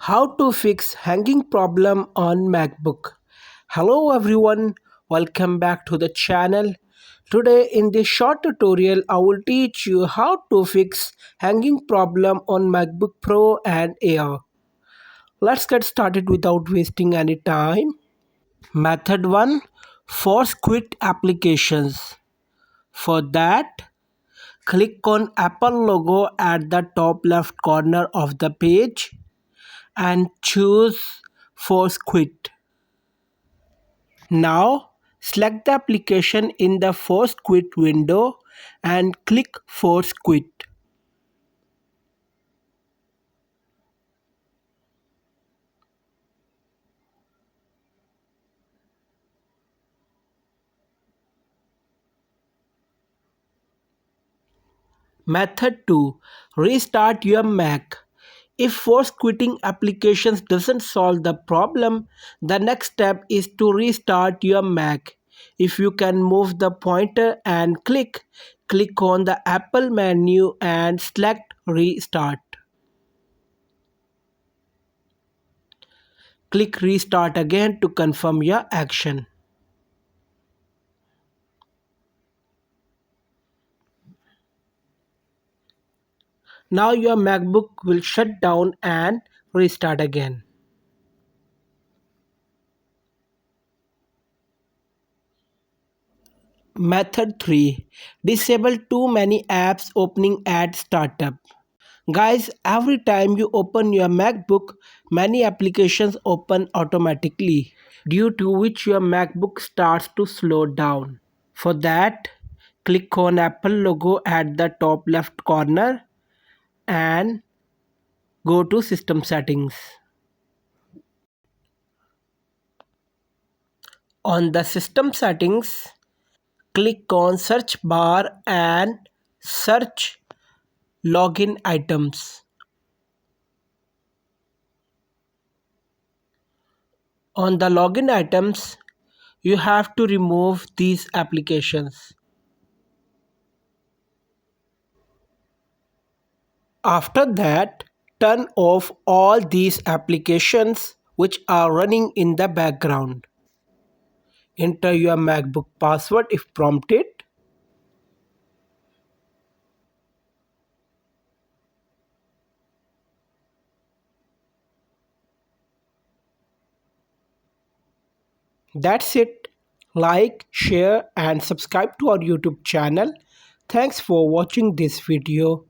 How to fix hanging problem on MacBook. Hello everyone, welcome back to the channel. Today in this short tutorial I will teach you how to fix hanging problem on MacBook Pro and Air. Let's get started without wasting any time. Method 1. Force quit applications. For that, click on Apple logo at the top left corner of the page and choose Force Quit. Now select the application in the Force Quit window and click Force Quit. Method 2. Restart your Mac. If force quitting applications doesn't solve the problem, the next step is to restart your Mac. If you can move the pointer and click on the Apple menu and select Restart. Click Restart again to confirm your action. Now your MacBook will shut down and restart again. Method 3. Disable too many apps opening at startup. Guys, every time you open your MacBook, many applications open automatically, due to which your MacBook starts to slow down. For that, click on Apple logo at the top left corner and go to System Settings. On the System Settings, click on Search bar and search Login Items. On the login items, you have to remove these applications. After that, turn off all these applications which are running in the background. Enter your MacBook password if prompted. That's it. Like, share and subscribe to our YouTube channel. Thanks for watching this video.